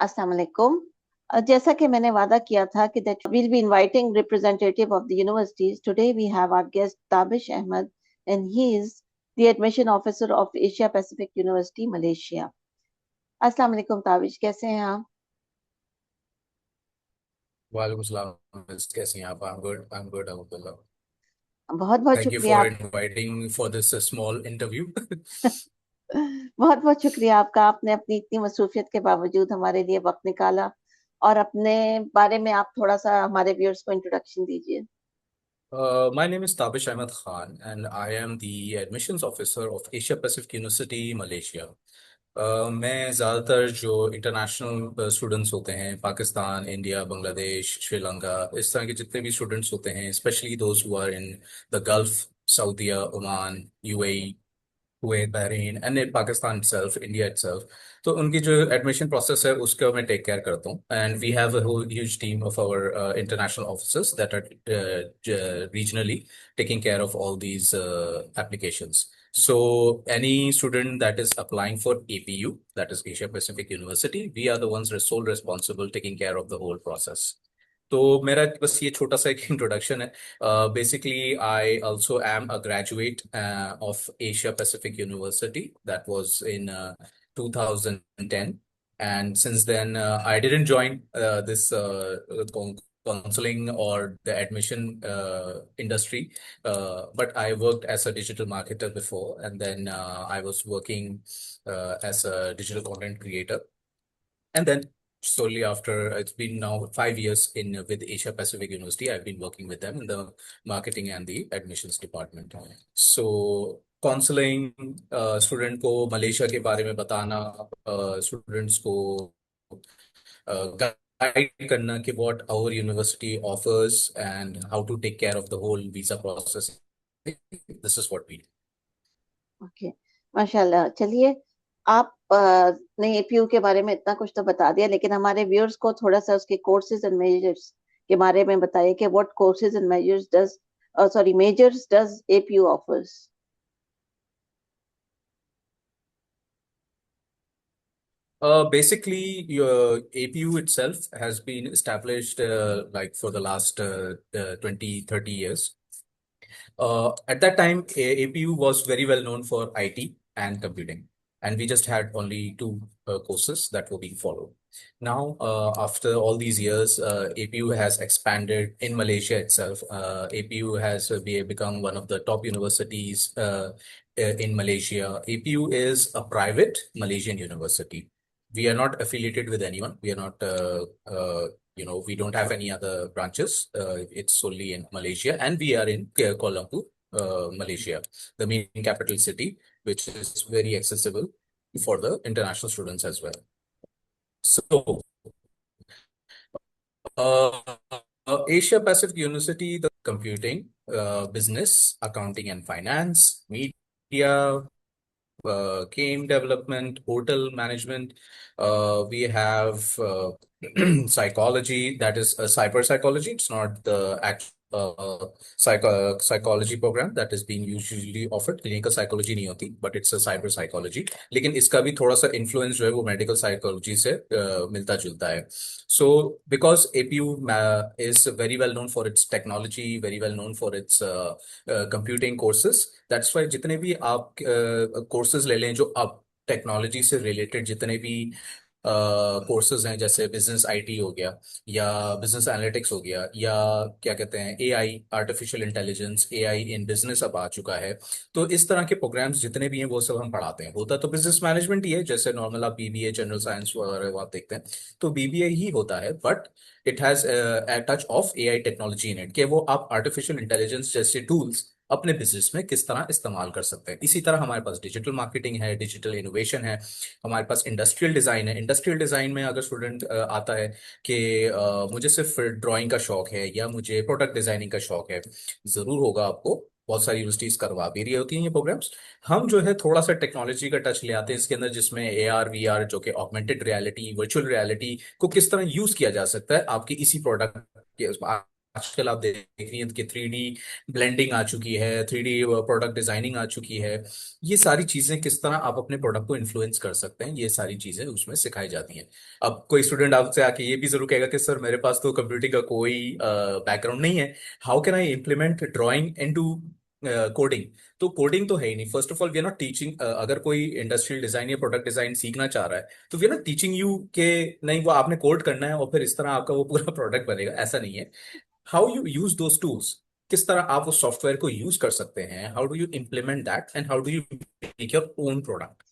अस्सलाम वालेकुम। जैसा कि मैंने वादा किया था कि that we'll be inviting representative of the universities. Today we have our guest Tabish Ahmed and he is the admission officer of Asia Pacific University, Malaysia. अस्सलाम वालेकुम ताबिश, कैसे हैं आप? वालेकुम सलाम मिस, कैसी हैं आप? आई एम गुड अल्हम्दुलिल्लाह। बहुत बहुत थैंक यू शुक्रिया फॉर आप। Inviting for this small interview. बहुत बहुत शुक्रिया आपका, आपने अपनी इतनी मसरूफियत के बावजूद हमारे लिए वक्त निकाला। और अपने बारे में आप थोड़ा सा हमारे व्यूअर्स को इंट्रोडक्शन दीजिए। My name is Tabish Ahmed Khan and I am the admissions officer of Asia Pacific University, Malaysia. मैं ज़्यादातर जो इंटरनेशनल स्टूडेंट्स होते हैं, पाकिस्तान, इंडिया, बांग्लादेश, श्रीलंका, इस तरह के जितने भी स्टूडेंट्स होते हैं, specially those who are in the Gulf, Saudia, Oman, UAE, Kuwait, Bahrain and in Pakistan itself, India itself, तो उनकी जो एडमिशन प्रोसेस है उसका मैं टेक केयर करता हूँ। And we have a whole huge team of our international officers that are regionally taking care of all these applications. So any student that is applying for APU, that is Asia Pacific University, we are the ones sole responsible taking care of the whole process. तो मेरा बस ये छोटा सा एक introduction है। Basically I also am a graduate of Asia Pacific university that was in 2010, and since then I didn't join this counseling or the admission industry, but I worked as a digital marketer before, and then I was working as a digital content creator. And then slowly after, it's been now 5 years in with Asia Pacific University. I've been working with them in the marketing and the admissions department. So counselling, student को Malaysia के बारे में बताना, students को guide करना कि what our university offers and how to take care of the whole visa process, this is what we. Okay, माशाल्लाह। चलिए, आप ने एपीयू के बारे में इतना कुछ तो बता दिया, लेकिन हमारे व्यूअर्स को थोड़ा सा उसके कोर्सेज एंड मेजर्स के बारे में बताइए कि what courses and measures does sorry measures does APU offers. Basically, your APU itself has been established like for the last 20, 30 years. At that time, APU was very well known for IT and computing, and we just had only two courses that were being followed. Now, after all these years, APU has expanded in Malaysia itself. APU has become one of the top universities in Malaysia. APU is a private Malaysian university. We are not affiliated with anyone. We are not we don't have any other branches. It's solely in Malaysia, and we are in Kuala Lumpur, Malaysia, the main capital city, which is very accessible for the international students as well. So, uh, Asia Pacific University, the computing, business, accounting and finance, media, game development, hotel management. We have psychology, that is cyber psychology. It's not the actual psychology program that is being usually offered. Clinical psychology नहीं होती, but it's a cyber psychology. लेकिन इसका भी थोड़ा सा influence जो है वो medical psychology से मिलता जुलता है. So because APU is very well known for its technology, very well known for its computing courses, that's why जितने भी आप कोर्सेज ले लें जो अब टेक्नोलॉजी से रिलेटेड जितने भी कोर्सेज हैं, जैसे बिजनेस आईटी हो गया, या बिजनेस एनालिटिक्स हो गया, या क्या कहते हैं AI, artificial intelligence, AI in business अब आ चुका है। तो इस तरह के प्रोग्राम्स जितने भी हैं वो सब हम पढ़ाते हैं। होता तो बिजनेस मैनेजमेंट ही है, जैसे नॉर्मल आप बीबीए, जनरल साइंस वगैरह वो आप देखते हैं तो बीबीए ही होता है, but it has a touch of AI technology in it, कि वो आप आर्टिफिशियल इंटेलिजेंस जैसे टूल्स अपने बिजनेस में किस तरह इस्तेमाल कर सकते हैं। इसी तरह हमारे पास डिजिटल मार्केटिंग है, डिजिटल इनोवेशन है, हमारे पास इंडस्ट्रियल डिजाइन है। इंडस्ट्रियल डिजाइन में अगर स्टूडेंट आता है कि मुझे सिर्फ ड्राइंग का शौक है या मुझे प्रोडक्ट डिजाइनिंग का शौक है, जरूर होगा आपको, बहुत सारी यूनिवर्सिटीज करवा भी रही होती हैं ये प्रोग्राम्स। हम जो है थोड़ा सा टेक्नोलॉजी का टच ले आते हैं इसके अंदर, जिसमें AR VR, जो कि ऑगमेंटेड रियलिटी, वर्चुअल रियलिटी को किस तरह यूज किया जा सकता है आपकी इसी प्रोडक्ट के उसमें। आजकल आप देख रही हैं कि 3D ब्लेंडिंग आ चुकी है, 3D प्रोडक्ट डिजाइनिंग आ चुकी है। ये सारी चीजें किस तरह आप अपने प्रोडक्ट को इन्फ्लुएंस कर सकते हैं, ये सारी चीजें उसमें सिखाई जाती हैं। अब कोई स्टूडेंट आपसे आके ये भी जरूर कहेगा कि सर मेरे पास तो कंप्यूटिंग का कोई बैकग्राउंड नहीं है, how can I implement drawing into coding. तो कोडिंग तो है ही नहीं। First of all we are not teaching, अगर कोई इंडस्ट्रियल डिजाइन या प्रोडक्ट डिजाइन सीखना चाह रहा है तो we are not teaching you के नहीं वो आपने कोड करना है और फिर इस तरह आपका वो पूरा प्रोडक्ट बनेगा, ऐसा नहीं है। How you use those tools, किस तरह आप उस सॉफ्टवेयर को यूज कर सकते हैं, how do you implement that and how do you make your own product.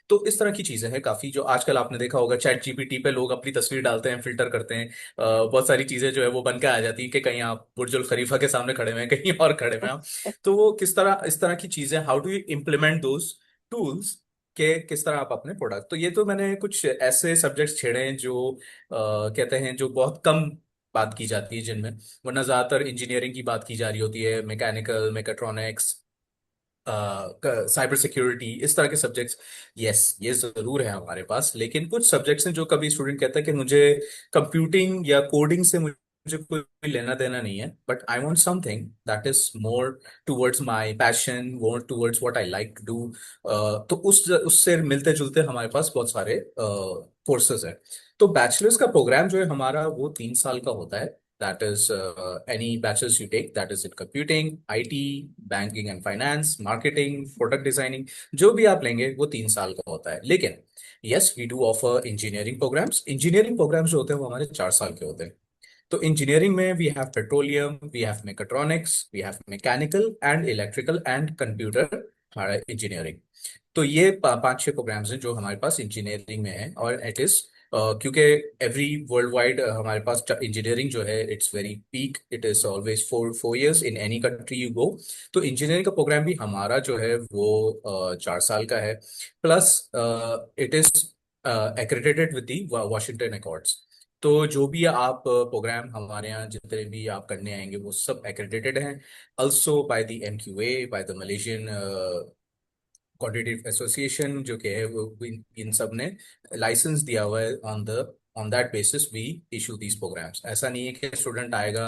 तो इस तरह की चीजें हैं काफी, जो आजकल आपने देखा होगा चैट जीपीटी पे लोग अपनी तस्वीर डालते हैं, फिल्टर करते हैं, बहुत सारी चीजें जो है वो बन के आ जाती है कि कहीं आप बुर्जुल खलीफा के सामने खड़े हुए हैं, कहीं और खड़े हुए हैं आप। तो वो किस तरह, इस तरह की चीजें, how do you implement those tools के किस तरह आप अपने प्रोडक्ट। तो ये तो मैंने कुछ ऐसे सब्जेक्ट्स छेड़े हैं जो कहते हैं जो बहुत कम बात की जाती है जिनमें, वरना ज्यादातर इंजीनियरिंग की बात की जा रही होती है, मैकेनिकल, मैकेट्रॉनिक्स, साइबर सिक्योरिटी, इस तरह के सब्जेक्ट्स। यस, ये जरूर है हमारे पास, लेकिन कुछ सब्जेक्ट्स हैं जो कभी स्टूडेंट कहता है कि मुझे कंप्यूटिंग या कोडिंग से मुझे कोई लेना देना नहीं है, but I want something that is more towards my passion, more towards what I like to do. तो उस उससे मिलते जुलते हमारे पास बहुत सारे कोर्सेज हैं। तो बैचलर्स का प्रोग्राम जो है हमारा वो 3 साल का होता है। That is any bachelor's you take, that is in computing, IT, banking and finance, marketing, product designing, जो भी आप लेंगे वो 3 साल का होता है। लेकिन yes, we do offer engineering programs। engineering programs जो होते हैं वो हमारे 4 साल के होते हैं। तो इंजीनियरिंग में we have petroleum, we have mechatronics, we have mechanical and electrical and computer engineering. तो ये 5-6 प्रोग्राम्स हैं जो हमारे पास इंजीनियरिंग में है। और इट इज क्योंकि एवरी वर्ल्ड वाइड हमारे पास इंजीनियरिंग जो है it's very peak, it is always 4 4 years in any country you go. तो इंजीनियरिंग का प्रोग्राम भी हमारा जो है वो 4 साल का है। Plus it is accredited with the Washington accords. तो जो भी आप प्रोग्राम हमारे यहाँ जितने भी आप करने आएंगे वो सब एक्रेडिटेड हैं, also by the MQA, by the Malaysian quantitative association, जो कि है वो इन सब ने लाइसेंस दिया हुआ है। On that basis we issue these programmes. ऐसा नहीं है कि स्टूडेंट आएगा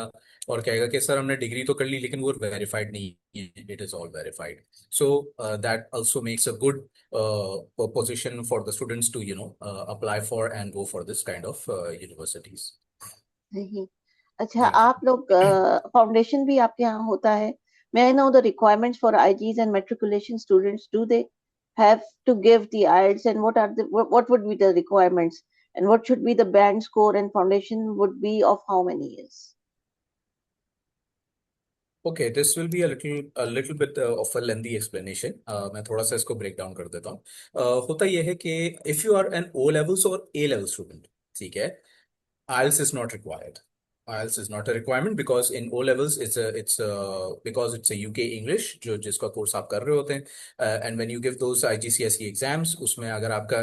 और कहेगा कि सर हमने डिग्री तो कर ली लेकिन वो वेरीफाइड नहीं है। It is all verified. So that also makes a good position for the students to apply for and go for this kind of universities. नहीं। अच्छा, जी जी। आप लोग फाउंडेशन भी आपके यहाँ होता है? May I know the requirements for IGs and matriculation students? Do they have to give the IELTS, and what would be the requirements, and what should be the band score, and foundation would be of how many years? Okay, this will be a little bit of a lengthy explanation. मैं थोड़ा सा इसको break down कर देता हूँ। होता यह है कि if you are an O levels और ए लेवल स्टूडेंट, ठीक है, IELTS is not required. IELTS is not a requirement because in O levels because it's a UK English जो जिसका कोर्स आप कर रहे होते हैं, and when you give those IGCSE exams उसमें अगर आपका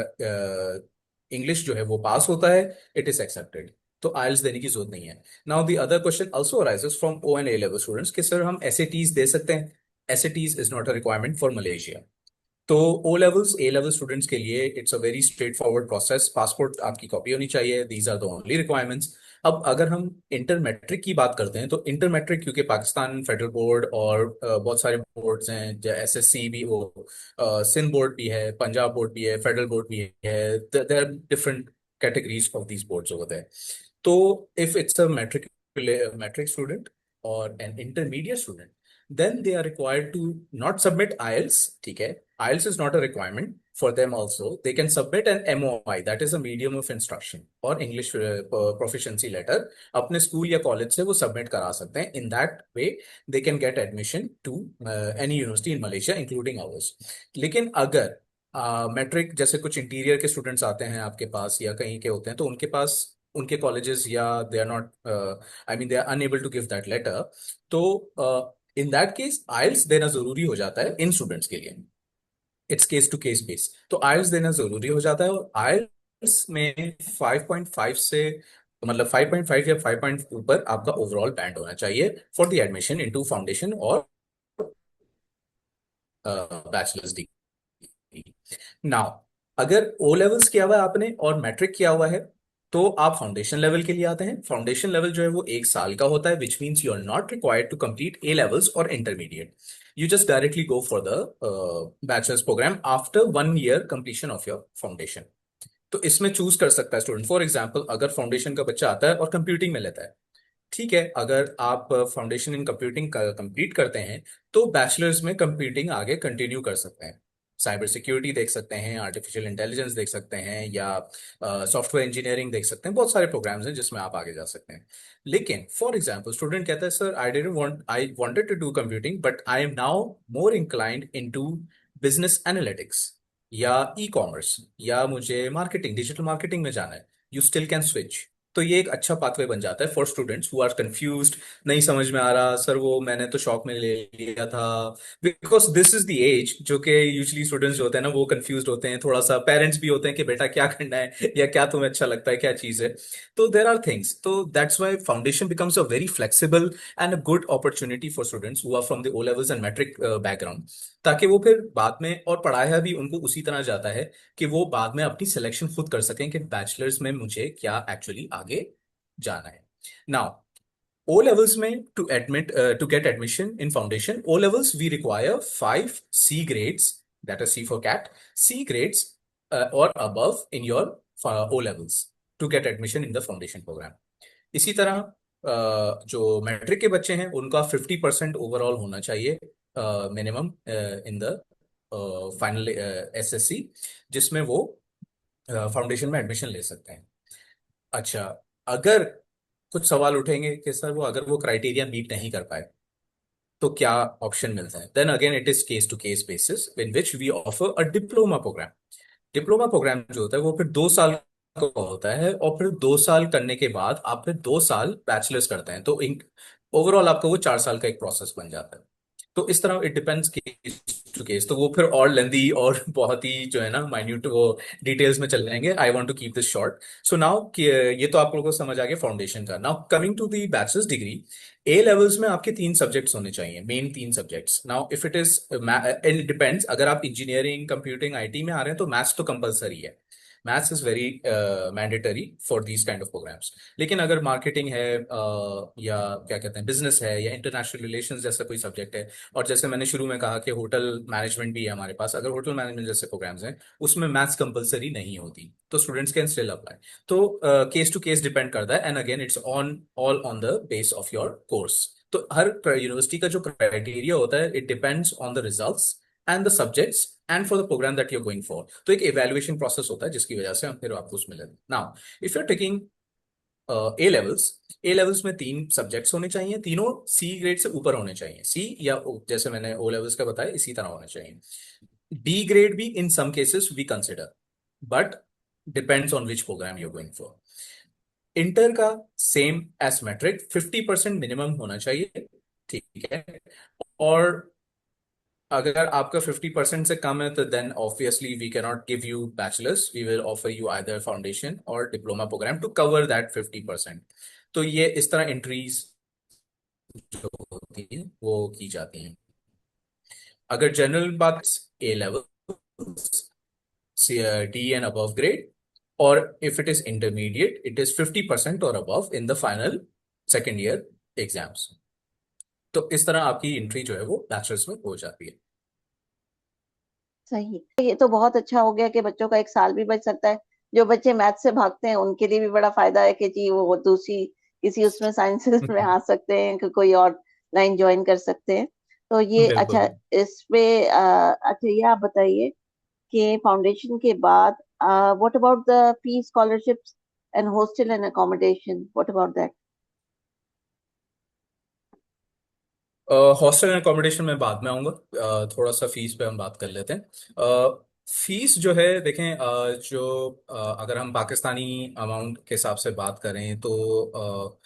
इंग्लिश जो है वो पास होता है, इट इज एक्सेप्टेड। तो आइल्स देने की जरूरत नहीं है। Now the other question also arises from O and A level students कि सर हम एसएटीज दे सकते हैं। SATs is not a requirement for Malaysia. तो O levels A level students के लिए it's a very straight forward process. Passport आपकी copy होनी चाहिए, these are the only requirements. अब अगर हम इंटर मैट्रिक की बात करते हैं तो इंटर मैट्रिक क्योंकि पाकिस्तान फेडरल बोर्ड और बहुत सारे बोर्ड्स हैं, जैसे SSC भी, वो सिंध बोर्ड भी है, पंजाब बोर्ड भी है, फेडरल बोर्ड भी है, there are different categories of these boards over there. तो if it's a matric student और an intermediate student, then they are required to not submit IELTS, ठीक है। IELTS is not a requirement for them also. They can submit an MOI, that is a medium of instruction, और English proficiency letter अपने school या college से वो submit करा सकते हैं। In that way they can get admission to any university in Malaysia including ours। लेकिन अगर मैट्रिक जैसे कुछ इंटीरियर के स्टूडेंट्स आते हैं आपके पास या कहीं के होते हैं, तो उनके पास उनके कॉलेजेस या they are not, I mean they are unable to give that letter, तो इन दैट केस आइल्स देना जरूरी हो जाता है इन स्टूडेंट्स के लिए। It's case to case base. तो आइल्स देना जरूरी हो जाता है, और आइल्स में 5.5 से, मतलब 5.5 या 5 ऊपर आपका ओवरऑल बैंड होना चाहिए for the admission into foundation और बैचलर्स डिग्री। नाउ अगर ओ लेवल्स किया हुआ है आपने और मैट्रिक किया हुआ है तो आप फाउंडेशन लेवल के लिए आते हैं। फाउंडेशन लेवल जो है वो 1 साल का होता है, which means you are not required to complete A levels और intermediate. You just directly go for the bachelors program after 1 year completion of your foundation. तो इसमें चूज कर सकता है स्टूडेंट। फॉर एग्जाम्पल, अगर फाउंडेशन का बच्चा आता है और कंप्यूटिंग में लेता है, ठीक है, अगर आप फाउंडेशन इन कंप्यूटिंग कंप्लीट करते हैं तो बैचलर्स में कंप्यूटिंग आगे कंटिन्यू कर सकते हैं। साइबर सिक्योरिटी देख सकते हैं, आर्टिफिशियल इंटेलिजेंस देख सकते हैं, या सॉफ्टवेयर इंजीनियरिंग देख सकते हैं। बहुत सारे प्रोग्राम्स हैं जिसमें आप आगे जा सकते हैं। लेकिन फॉर एग्जाम्पल स्टूडेंट कहता है, sir I wanted to do computing but I am now more inclined into business analytics या ई कॉमर्स, या मुझे मार्केटिंग, डिजिटल मार्केटिंग में जाना है। You still can switch. तो ये एक अच्छा पाथवे बन जाता है for students who are confused, नहीं समझ में आ रहा, सर वो मैंने तो शौक में ले लिया था। Because this is the age जो कि यूजली स्टूडेंट्स जो होते हैं ना वो कंफ्यूज्ड होते हैं थोड़ा सा। पेरेंट्स भी होते हैं कि बेटा क्या करना है, या क्या तुम्हें अच्छा लगता है, क्या चीज है। तो देर आर थिंग्स, तो that's why foundation becomes a very flexible and a good opportunity for students who are from the O levels and matric background. ताकि वो फिर बाद में, और पढ़ाया भी उनको उसी तरह जाता है कि वो बाद में अपनी सिलेक्शन खुद कर सकें कि बैचलर्स में मुझे क्या एक्चुअली आगे जाना है। नाउ O levels में to get admission in foundation O levels we require 5 C grades, that is C for cat, C grades or above in your O levels to get admission in the foundation program. इसी तरह जो matric के बच्चे हैं उनका 50% overall होना चाहिए minimum in the final SSC, जिसमें वो फाउंडेशन में एडमिशन ले सकते हैं। अच्छा, अगर कुछ सवाल उठेंगे कि सर वो अगर वो क्राइटेरिया मीट नहीं कर पाए तो क्या ऑप्शन मिलता है, then again it is case to case basis in which we offer a diploma program. Diploma program जो होता है वो फिर 2 साल का होता है, और फिर 2 साल करने के बाद आप फिर 2 साल बैचलर्स करते हैं, तो ओवरऑल आपका वो 4 साल का एक प्रोसेस बन जाता है। तो इस तरह it depends case to case, तो वो फिर और लेंदी और बहुत ही जो है ना माइन्यूट वो डिटेल्स में चल जाएंगे। I want to keep this short. So now ये तो आप लोगों को समझ आ गया फाउंडेशन का। Now coming to the bachelors degree, A levels में आपके 3 सब्जेक्ट्स होने चाहिए, main 3 subjects. Now if it is it depends, अगर आप इंजीनियरिंग कंप्यूटिंग IT में आ रहे हैं तो मैथ्स तो कंपलसरी है। Maths is very mandatory for these kind of programs. लेकिन अगर मार्केटिंग है या क्या कहते हैं बिजनेस है, या इंटरनेशनल रिलेशंस जैसा कोई सब्जेक्ट है, और जैसे मैंने शुरू में कहा कि होटल मैनेजमेंट भी है हमारे पास, अगर होटल मैनेजमेंट जैसे प्रोग्राम्स हैं उसमें मैथ्स कंपलसरी नहीं होती, तो स्टूडेंट्स कैन स्टिल अप्लाई। तो केस टू केस डिपेंड करता है, and again it's on all on the base of your course. तो हर यूनिवर्सिटी का जो क्राइटेरिया होता है it depends on the results and the subjects and for the program that you are going for. तो एक इवेल्युएशन प्रोसेस होता है जिसकी वजह से हम फिर आपको उसमें लेते हैं। Now if you are taking A levels में 3 सब्जेक्ट्स होने चाहिए, तीनों C ग्रेड से ऊपर होने चाहिए। C या O, जैसे मैंने O लेवल्स का बताया इसी तरह होना चाहिए। D ग्रेड भी in some cases we consider, but depends on which program you going for. Inter का सेम एज मैट्रिक, 50% मिनिमम होना चाहिए, ठीक है। और अगर आपका 50% से कम है तो then obviously we can not give you bachelors, we will offer you either foundation और diploma program to cover that 50%। तो ये इस तरह एंट्रीज जो होती है वो की जाती हैं। अगर जनरल बात, ए level, D and above grade, or if it is intermediate, it is 50% or above in the final second year exams। तो इस तरह आपकी एंट्री जो है वो बैचलर्स में हो जाती है। सही। ये तो बहुत अच्छा हो गया कि बच्चों का एक साल भी बच सकता है। जो बच्चे मैथ से भागते हैं उनके लिए भी बड़ा फायदा है कि जी वो दूसरी किसी उसमें साइंसेस में आ सकते हैं, कि कोई और लाइन ज्वाइन कर सकते हैं। तो ये अच्छा। बिल्कुल। इसमें अच्छा ये आप बताइए कि फाउंडेशन के बाद what about the fee, scholarships and hostel and accommodation, what about that? Hostel and accommodation में बाद में आऊंगा। थोड़ा सा फीस पे हम बात कर लेते हैं। फीस जो है देखें, अगर हम पाकिस्तानी अमाउंट के हिसाब से बात करें तो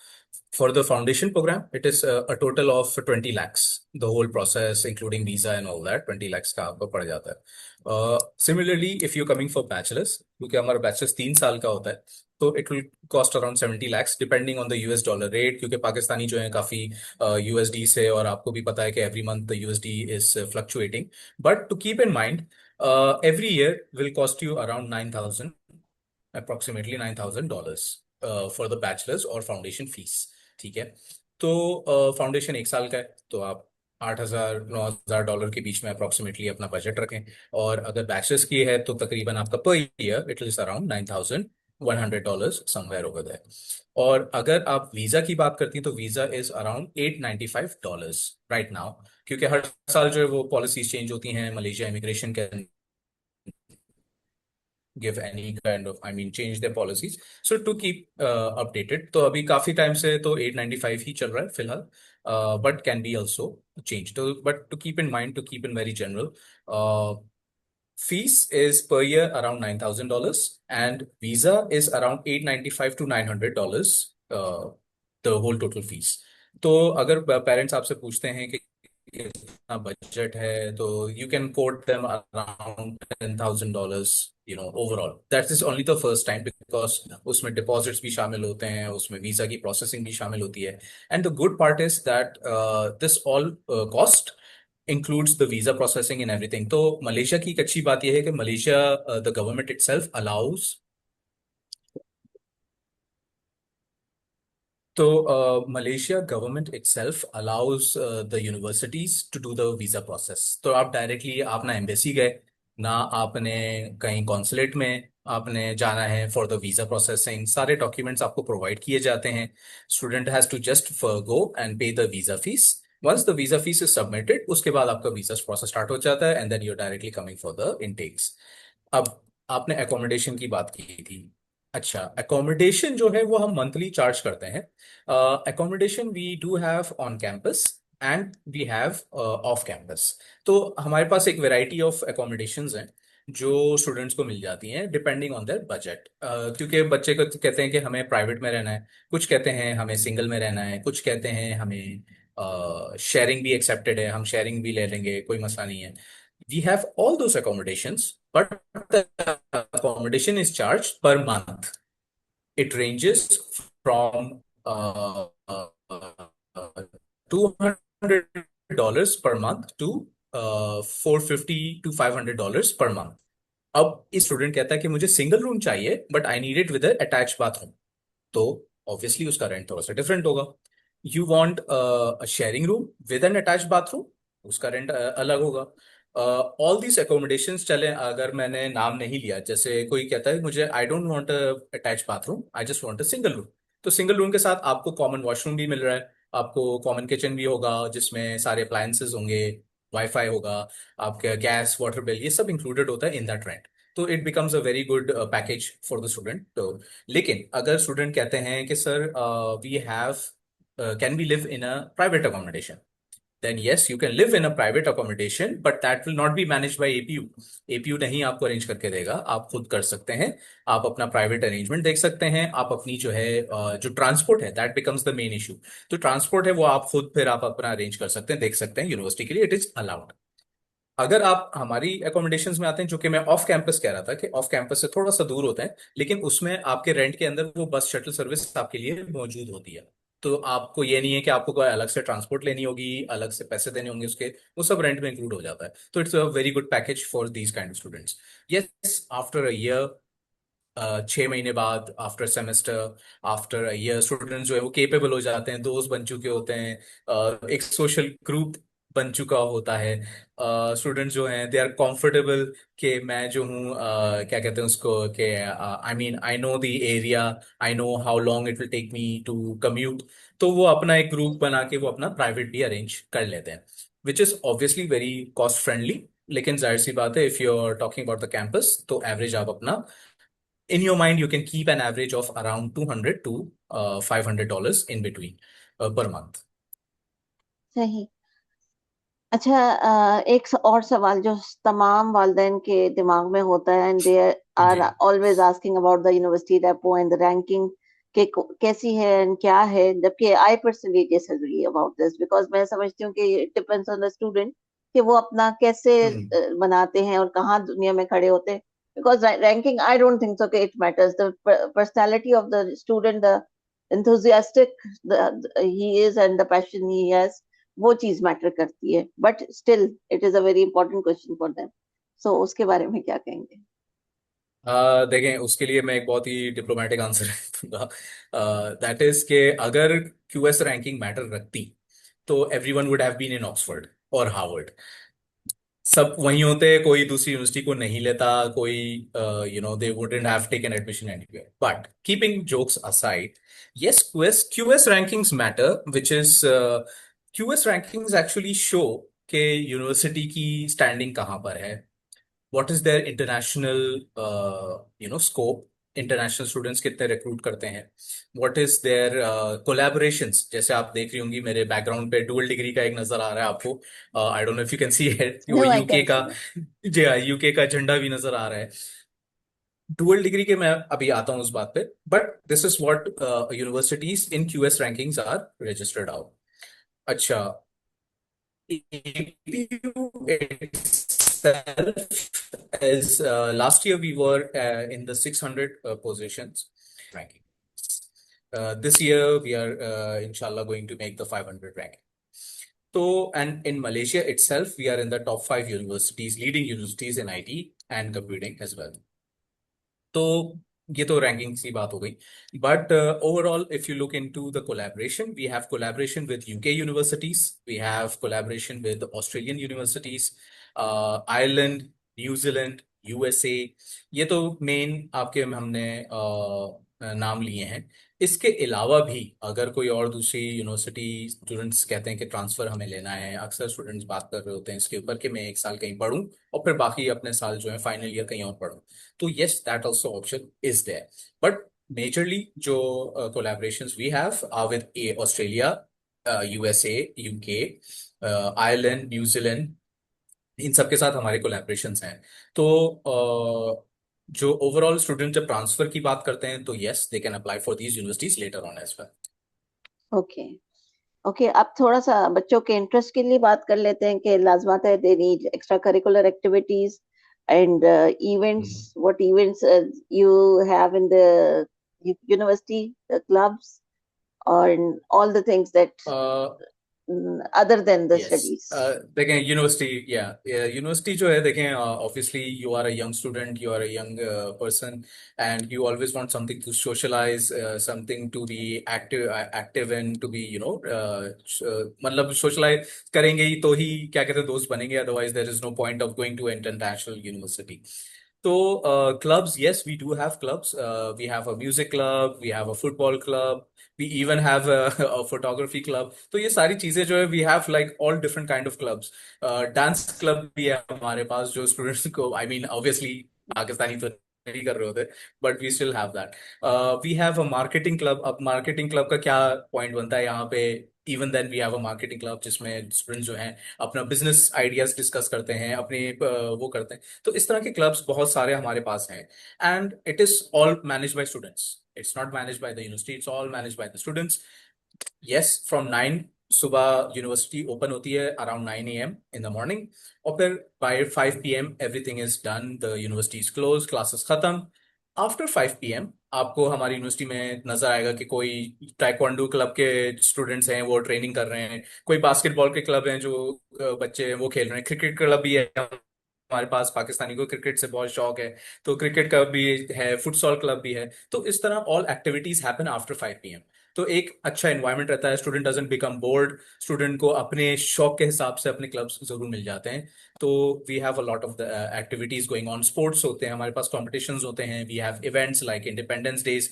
for the foundation program it is a total of 20 lakhs, the whole process including visa and all that 20 lakhs का आपको पड़ जाता है। Similarly if you coming for bachelors, क्योंकि हमारा बैचलर्स 3 साल का होता है, तो it will cost around 70 lakhs depending on the US dollar rate, क्योंकि पाकिस्तानी जो है काफी USD से, और आपको भी पता है कि every month the USD is fluctuating. But to keep in mind, every year will cost you around 9,000 approximately $9,000 for the bachelors और फाउंडेशन फीस। ठीक है। तो फाउंडेशन 1 साल का है, तो आप $8,000 9,000 के बीच में अप्रोक्सीमेटली अपना बजट रखें। और अगर बैचलर्स की है तो तकरीबन आपका per year it is around $9,100 somewhere over there. और अगर आप वीजा की बात करती हैं तो visa is around $895 right now, क्योंकि हर साल जो है वो पॉलिसीज चेंज होती हैं मलेशिया इमिग्रेशन के, give any kind of, I mean, change their policies. So to keep updated, तो अभी काफी टाइम से तो 895 ही चल रहा है फिलहाल, but can be also changed. तो but to keep in mind, to keep in very general, fees is per year around $9,000 and visa is around 895 to $900, the whole total fees. तो अगर पेरेंट्स आपसे पूछते हैं कि कितना बजट है तो you can coat them around $10,000, overall. That is only the first time, because उसमें डिपॉजिट्स भी शामिल होते हैं, उसमें वीजा की प्रोसेसिंग भी शामिल होती है। And the good part is that this all cost includes the visa processing in everything. तो मलेशिया की एक अच्छी बात यह है कि Malaysia the government itself allows, तो Malaysia government itself allows the universities to do the visa process. तो आप डायरेक्टली आप ना एम्बेसी गए, ना आपने कहीं कॉन्सुलेट में आपने जाना है फॉर द वीजा प्रोसेसिंग, सारे डॉक्यूमेंट्स आपको प्रोवाइड किए जाते हैं। Student has to just go and pay the visa fees. Once the visa fees is submitted उसके बाद आपका वीजा प्रोसेस स्टार्ट हो जाता है and then you are directly coming for the intakes. अब आपने एकोमोडेशन की बात की थी। अच्छा, एकोमोडेशन जो है वो हम मंथली चार्ज करते हैं। Accommodation we do have on campus and we have off campus. तो हमारे पास एक वैरायटी ऑफ एकोमोडेशंस हैं जो स्टूडेंट्स को मिल जाती हैं डिपेंडिंग ऑन देयर बजट। क्योंकि बच्चे को कहते हैं कि हमें प्राइवेट में रहना है, कुछ कहते हैं हमें सिंगल में रहना है, कुछ कहते हैं हमें शेयरिंग भी एक्सेप्टेड है, हम शेयरिंग भी ले लेंगे, कोई मसला नहीं है। We have all those accommodations, but the accommodation is charged per month. It ranges from $200 per month to 450 to $500 per month. अब इस स्टूडेंट कहता है कि मुझे सिंगल रूम चाहिए but I need it with attach bathroom, तो obviously उसका rent थोड़ा सा डिफरेंट होगा। You want a sharing room with N attach bathroom, उसका रेंट अलग होगा। ऑल दीज एकोमोडेशंस चले, अगर मैंने नाम नहीं लिया, जैसे कोई कहता है मुझे I don't want attach bathroom, I just want a single room, तो सिंगल रूम के साथ आपको कॉमन वॉशरूम भी मिल रहा है, आपको कॉमन किचन भी होगा जिसमें सारे अप्लायंसेस होंगे, वाईफाई होगा, आपका गैस वाटर बिल ये सब इंक्लूडेड होता है इन दैट रेंट। तो it becomes a very good package for the student. तो लेकिन अगर स्टूडेंट कहते हैं कि sir we have can we live in a private accommodation, then yes you can live in a private accommodation but that will not be managed by APU। APU नहीं आपको arrange करके देगा, आप खुद कर सकते हैं। आप अपना प्राइवेट अरेंजमेंट देख सकते हैं, आप अपनी जो है जो ट्रांसपोर्ट है that becomes the main issue. तो ट्रांसपोर्ट है वो आप खुद फिर आप अपना अरेंज कर सकते हैं, देख सकते हैं, यूनिवर्सिटी के लिए इट इज अलाउड। अगर आप हमारी एकोमोडेशंस में आते हैं, जो कि मैं ऑफ कैंपस कह रहा था कि ऑफ कैंपस से थोड़ा सा दूर होता है, लेकिन उसमें आपके रेंट के अंदर वो बस शटल सर्विस आपके लिए मौजूद होती है। तो आपको ये नहीं है कि आपको कोई अलग से ट्रांसपोर्ट लेनी होगी, अलग से पैसे देने होंगे उसके, वो सब रेंट में इंक्लूड हो जाता है। तो it's a very good package for these kind of students. Yes, after a year, 6 महीने बाद, after semester, after a year, students जो है वो केपेबल हो जाते हैं, दोस्त बन चुके होते हैं, एक सोशल ग्रुप बन चुका होता है। स्टूडेंट्स जो हैं दे आर कंफर्टेबल कि मैं जो हूँ क्या कहते हैं उसको कि I mean I know the area, I know how long it will take me to commute. तो वो अपना एक ग्रुप बना के वो अपना प्राइवेट भी अरेंज कर लेते हैं, which is obviously very cost friendly. लेकिन जाहिर सी बात है if you are talking about the campus तो एवरेज आप अपना in your mind you can keep an average of around 200 to $500 in between per month। सही। अच्छा, और सवाल जो तमाम वालिदैन के दिमाग में होता है, and they R G. Always asking about the university repo and the ranking के कैसी है एंड क्या है, जबकि I personally disagree about this, because मैं समझती हूँ कि it depends on the student कि वो अपना कैसे हम्म। बनाते हैं और कहाँ दुनिया में खड़े होते हैं। Because ranking I don't think so कि it matters, the personality of the student, the enthusiastic he is and the passion he has, वो चीज मैटर करती है, but still it is a very important question for them. So उसके बारे में क्या कहेंगे? देखें, उसके लिए मैं एक बहुत ही डिप्लोमेटिक आंसर दूंगा। दैट इज के अगर क्यूएस रैंकिंग मैटर रखती तो everyone would have been in Oxford और हार्वर्ड। सब वहीं होते, कोई दूसरी यूनिवर्सिटी को नहीं लेता, कोई they wouldn't have taken admission anywhere. But keeping jokes aside, yes, QS rankings matter, which is QS rankings actually show कि यूनिवर्सिटी की स्टैंडिंग कहाँ पर है, what is their international scope, international students कितने रिक्रूट करते हैं, व्हाट इज देयर कोलैबोरेशंस। जैसे आप देख रही होंगी मेरे बैकग्राउंड पे डुअल डिग्री का एक नजर आ रहा है आपको, I don't know if you can see it, वो No, I यूके can का, see that. जी हाँ, यूके का झंडा भी नजर आ रहा है। डुअल डिग्री के मैं अभी आता हूँ उस बात पे, but this is what universities in QS rankings are registered out. अच्छा, APU itself is last year we were in the 600 positions ranking. This year we are inshallah going to make the 500 ranking. So, and in Malaysia itself, we are in the top five universities, leading universities in IT and computing as well. तो ये तो ranking की बात हो गई, but overall if you look into the collaboration, we have collaboration with UK universities, we have collaboration with Australian universities, Ireland, New Zealand, USA. ये तो main आपके हमने नाम लिए हैं। इसके अलावा भी अगर कोई और दूसरी यूनिवर्सिटी स्टूडेंट्स कहते हैं कि ट्रांसफर हमें लेना है, अक्सर स्टूडेंट्स बात कर रहे होते हैं इसके ऊपर कि मैं एक साल कहीं पढूं और फिर बाकी अपने साल जो है फाइनल ईयर कहीं और पढूं, तो yes, that also option is there. But majorly जो collaborations we have are with Australia, USA, UK, Ireland, New Zealand, इन सब के साथ हमारे कोलैबोरेशंस हैं। तो जो ओवरऑल स्टूडेंट जब ट्रांसफर की बात करते हैं तो yes, they can apply for these universities later on as well. Okay, okay, अब थोड़ा सा बच्चों के इंटरेस्ट के लिए बात कर लेते हैं कि लाजमत है they need extra curricular activities and events, what events you have in the university, the clubs, or all the things that other than the yes, studies. देखें यूनिवर्सिटी, या यूनिवर्सिटी जो है, देखें obviously you are a young student, you are a young person, and you always want something to socialise, something to be active active and to be मतलब socialise करेंगे ही तो ही क्या कहते हैं दोस्त बनेंगे, otherwise there is no point of going to international university. तो clubs, yes, we do have clubs. We have a music club, we have a football club, we even have a, a photography club. तो ये सारी चीजें जो है, we have like all different kind of clubs. Dance club भी है हमारे पास जो स्टूडेंट्स को, I mean obviously पाकिस्तानी तो नहीं कर रहे होते, but we still have that. We have a marketing club. अब marketing club का क्या पॉइंट बनता है यहाँ पे, even then we have a marketing club जिसमें स्टूडेंट्स जो हैं अपना बिजनेस आइडियाज डिस्कस करते हैं, अपने वो करते हैं। तो इस तरह के क्लब्स बहुत सारे हमारे पास हैं, and it is all manage by students, it's not manage by the university, it's all manage by the students. Yes, from 9, सुबह यूनिवर्सिटी ओपन होती है around 9 AM in the morning, और फिर बाय 5 PM everything is done, the university is close, classes खत्म। After 5 PM आपको हमारी university में नजर आएगा कि कोई टाइक्वांडो क्लब के स्टूडेंट्स हैं, वो ट्रेनिंग कर रहे हैं, कोई बास्केटबॉल के क्लब हैं जो बच्चे हैं वो खेल रहे हैं, क्रिकेट क्लब भी है हमारे पास, पाकिस्तानी को क्रिकेट से बहुत शौक है तो क्रिकेट क्लब भी है, फुटसॉल क्लब भी है। तो इस तरह all activities happen after 5 PM। तो एक अच्छा एनवायरनमेंट रहता है, student doesn't become board, student को अपने शौक के हिसाब से अपने क्लब्स जरूर मिल जाते हैं। तो we have a lot of the activities going on, sports होते हैं हमारे पास, कॉम्पिटिशन्स होते हैं, we have events like independence days.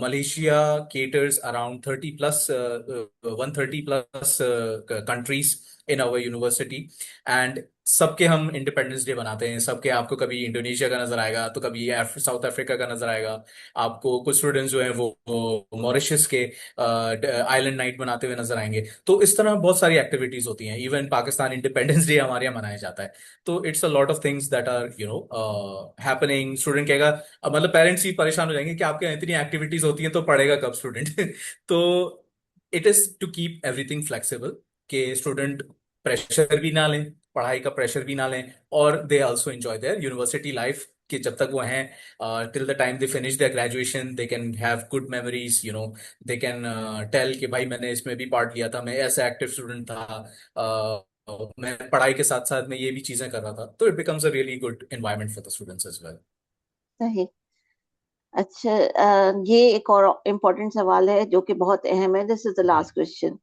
Malaysia caters around 30 plus 130 plus countries in our university, and सबके हम इंडिपेंडेंस डे बनाते हैं। सबके आपको कभी इंडोनेशिया का नजर आएगा, तो कभी साउथ अफ्रीका का नजर आएगा, आपको कुछ स्टूडेंट्स जो हैं वो मॉरिशस के आइलैंड नाइट बनाते हुए नजर आएंगे। तो इस तरह बहुत सारी एक्टिविटीज होती हैं, इवन पाकिस्तान इंडिपेंडेंस डे हमारे यहाँ मनाया जाता है। तो it's a lot of things that are happening. Student कहेगा, अब मतलब पेरेंट्स ही परेशान हो जाएंगे कि आपके यहाँ इतनी एक्टिविटीज होती हैं तो पढ़ेगा कब स्टूडेंट। तो it is to keep everything flexible, कि स्टूडेंट प्रेशर भी ना लें, पढ़ाई का प्रेशर भी ना लें, और they also enjoy their university life, कि जब तक वो हैं till the time they finish their graduation, they can have good memories, they can tell कि भाई मैंने इसमें भी पार्ट लिया था, मैं ऐसा एक्टिव स्टूडेंट था, मैं पढ़ाई के साथ साथ में ये भी चीजें कर रहा था। तो it becomes a really good environment for the students as well. सही। अच्छा, ये एक और इम्पोर्टेंट सवाल है जो कि बहुत अहम है. This is the last question.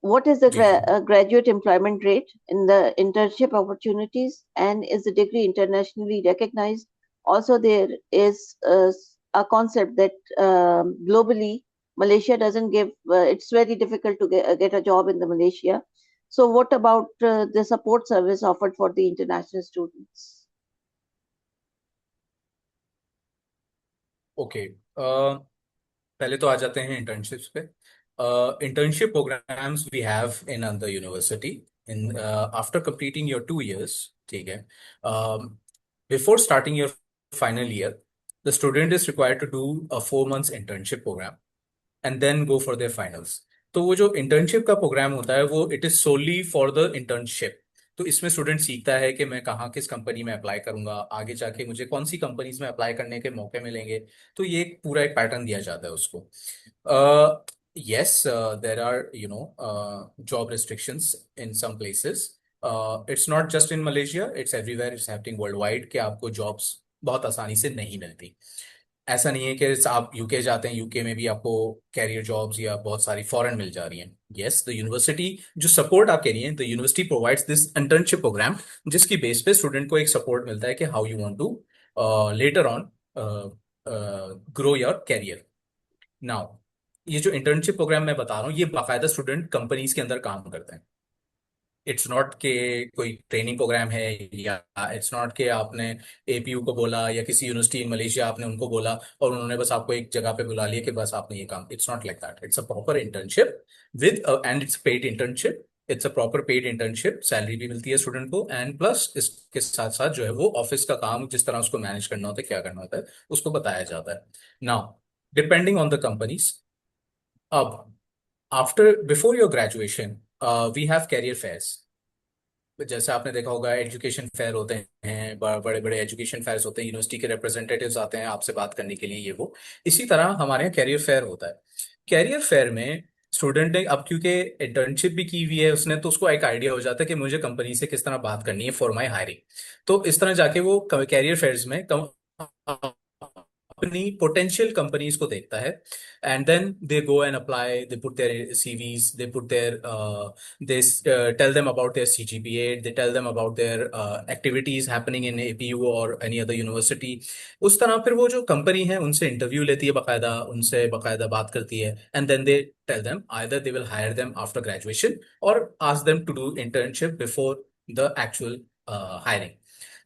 What is the जी जी. graduate employment rate in the internship opportunities, and is the degree internationally recognized? Also, there is a concept that globally Malaysia doesn't give. It's very difficult to get a job in the Malaysia. So, what about the support service offered for the international students? Okay. पहले तो आ जाते हैं internships पे. Internship programs we have in the university in after completing your 2 years. ठीक है. Before starting your final year, the student is required to do a 4 months internship program and then go for their finals. तो वो जो internship का program होता है वो it is solely for the internship. तो इसमें स्टूडेंट सीखता है कि मैं कहाँ किस कंपनी में अप्लाई करूंगा, आगे जाके मुझे कौन सी कंपनीज में अप्लाई करने के मौके मिलेंगे. तो ये एक पूरा एक पैटर्न दिया जाता है उसको. yes, there are job restrictions in some places. It's not just in Malaysia, it's everywhere, it's happening worldwide कि आपको jobs बहुत आसानी से नहीं मिलती. ऐसा नहीं है कि आप यूके जाते हैं, यूके में भी आपको कैरियर जॉब्स या बहुत सारी फॉरेन मिल जा रही हैं. यस, द यूनिवर्सिटी जो सपोर्ट आप कह रही हैं, the university provides this internship program, जिसकी बेस पे स्टूडेंट को एक सपोर्ट मिलता है कि how you want to later on grow your career. Now, ये जो इंटर्नशिप प्रोग्राम मैं बता रहा हूँ, ये बाकायदा स्टूडेंट कंपनीज के अंदर काम करते हैं. इट्स नॉट के कोई ट्रेनिंग प्रोग्राम है, या इट्स नॉट के आपने एपीयू को बोला या किसी यूनिवर्सिटी इन मलेशिया आपने उनको बोला और उन्होंने बस आपको एक जगह पे बुला लिया कि बस आपने ये काम. It's not like that. It's a proper internship with and it's paid internship. It's a proper paid internship, salary भी मिलती है स्टूडेंट को, एंड प्लस इसके साथ साथ जो है वो ऑफिस का काम जिस तरह उसको मैनेज करना होता है, क्या करना होता है, उसको बताया जाता है. Now, depending on the companies. अब after before your graduation we have career fairs. जैसे आपने देखा होगा, एजुकेशन फेयर होते हैं, बड़े बड़े एजुकेशन फेयर्स होते हैं, यूनिवर्सिटी के रिप्रेजेंटेटिव्स आते हैं आपसे बात करने के लिए, ये वो. इसी तरह हमारे यहाँ कैरियर फेयर होता है. कैरियर फेयर में स्टूडेंट ने अब क्योंकि इंटर्नशिप भी की हुई है उसने, तो उसको एक आइडिया हो जाता है कि मुझे कंपनी से किस तरह बात करनी है फॉर माई हायरिंग. तो इस तरह जाके वो कैरियर फेयर्स में अपनी पोटेंशियल कंपनीज को देखता है, and then they go and apply, they put their CVs, they put their, they tell them about their CGPA, they tell them about their activities happening in APU or any other university. उस तरह फिर वो जो company है उनसे interview लेती है, बाकायदा उनसे बाकायदा बात करती है, and then they tell them either they will hire them after graduation और ask them to do internship before the actual hiring.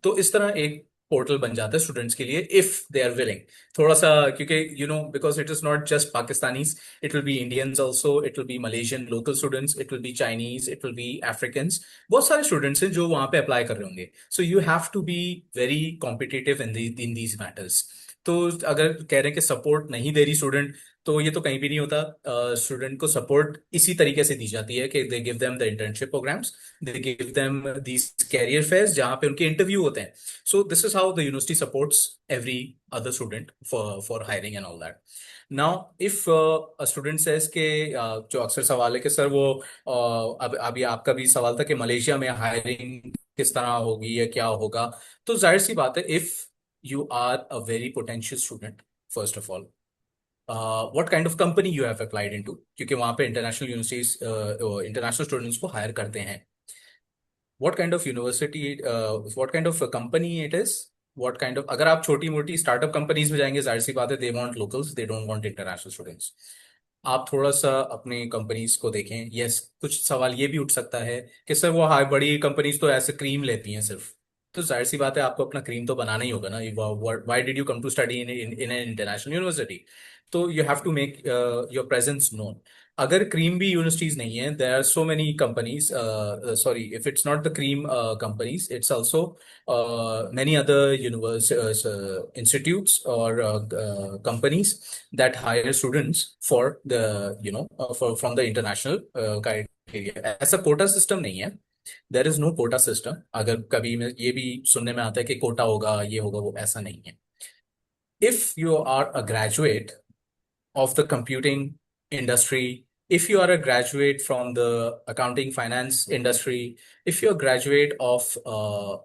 तो इस तरह एक पोर्टल बन जाता है स्टूडेंट्स के लिए इफ दे आर विलिंग. थोड़ा सा, क्योंकि because it is not just Pakistanis, it will be Indians also, it will be Malaysian local students, it will be Chinese, it will be Africans. बहुत सारे स्टूडेंट्स हैं जो वहां पे अप्लाई कर रहे होंगे. So you have to be very competitive in these matters. तो अगर कह रहे हैं कि सपोर्ट नहीं दे रही स्टूडेंट, तो ये तो कहीं भी नहीं होता. स्टूडेंट को सपोर्ट इसी तरीके से दी जाती है कि they give them the internship programs, they give them these career fairs जहाँ पे उनके इंटरव्यू होते हैं. So this is how the university supports every other student for hiring and all that. Now if a student says के जो अक्सर सवाल है कि सर वो अब अभी आपका भी सवाल था कि मलेशिया में हायरिंग किस तरह होगी या क्या होगा. तो जाहिर सी बात है, if you are a very potential student, first of all what kind of company you have applied into, क्योंकि वहां पे इंटरनेशनल यूनिवर्सिटीज इंटरनेशनल स्टूडेंट्स को हायर करते हैं. What kind of university, what kind of company it is, what kind of, अगर आप छोटी मोटी स्टार्टअप कंपनीज में जाएंगे, जाहिर सी बात है they want locals, they don't want international students. आप थोड़ा सा अपनी कंपनीज को देखें. यस, कुछ सवाल ये भी उठ सकता है कि सर वो हाई बड़ी कंपनीज तो ऐसे क्रीम लेती हैं सिर्फ. तो जाहिर सी बात है आपको अपना क्रीम तो बनाना ही होगा ना. Why did you come to study in in an international university? तो you have to make your presence known. अगर क्रीम भी यूनिवर्सिटीज नहीं है, there are so many companies, sorry, if it's not the cream companies, it's also many other institutes or companies that hire students for the from the international criteria. ऐसा Kota system नहीं है. There is no quota system. अगर कभी में ये भी सुनने में आता है कि कोटा होगा, ये होगा, वो ऐसा नहीं है. If you are a graduate of the computing industry, if you are a graduate from the accounting finance industry, if you're a graduate of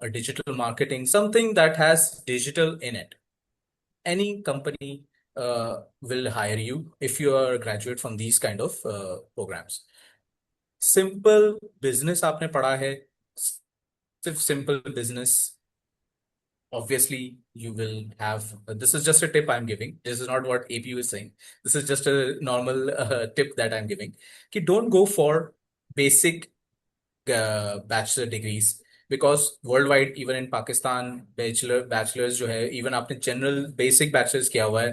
a digital marketing, something that has digital in it, any company will hire you if you are a graduate from these kind of programs. Simple business आपने पढ़ा है, सिर्फ simple business, obviously you will have, this is just a tip I'm giving, this is not what APU is saying, this is just a normal tip that I'm giving, कि don't go for basic bachelor degrees, because worldwide, even in Pakistan, bachelors जो है, even आपने general basic bachelors किया हुआ है,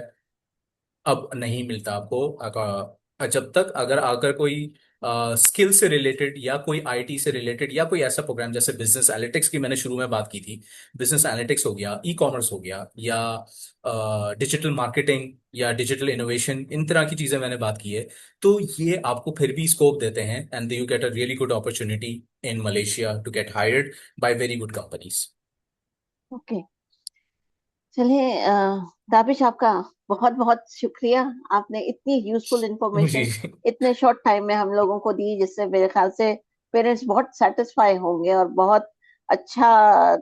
अब नहीं मिलता आपको। जब तक अगर आकर कोई स्किल से रिलेटेड या कोई आईटी से रिलेटेड या कोई ऐसा प्रोग्राम, जैसे बिजनेस एनालिटिक्स की मैंने शुरू में बात की थी, बिजनेस एनालिटिक्स हो गया, ई कॉमर्स हो गया, या डिजिटल मार्केटिंग या डिजिटल इनोवेशन, इन तरह की चीजें मैंने बात की है, तो ये आपको फिर भी स्कोप देते हैं, and you get a really good opportunity in Malaysia to get hired by very good companies. Okay, चलिए दाबिश, आपका बहुत बहुत शुक्रिया। आपने इतनी यूजफुल जी इंफॉर्मेशन जी। इतने शॉर्ट टाइम में हम लोगों को दी, जिससे मेरे ख्याल से पेरेंट्स बहुत सेटिस्फाई होंगे और बहुत अच्छा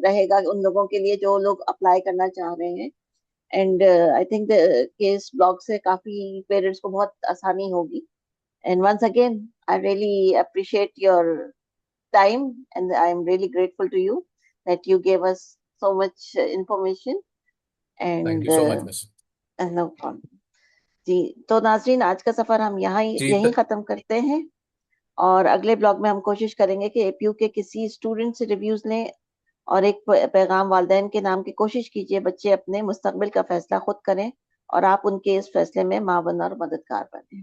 रहेगा उन लोगों के लिए जो लोग अप्लाई करना चाह रहे हैं। एंड आई थिंक कि इस ब्लॉग से काफी पेरेंट्स को बहुत आसानी होगी। And once again I really appreciate your time, and I am really grateful to you that you gave us so much information thank and you so much miss. no problem। जी, तो नाजरीन, आज का सफर हम यहाँ जी यहीं खत्म करते हैं, और अगले ब्लॉग में हम कोशिश करेंगे कि एपीयू के किसी स्टूडेंट से रिव्यूज लें, और एक पैगाम वालिदैन के नाम की कोशिश कीजिए बच्चे अपने मुस्तकबिल का फैसला खुद करें, और आप उनके इस फैसले में मावन और मददगार बने।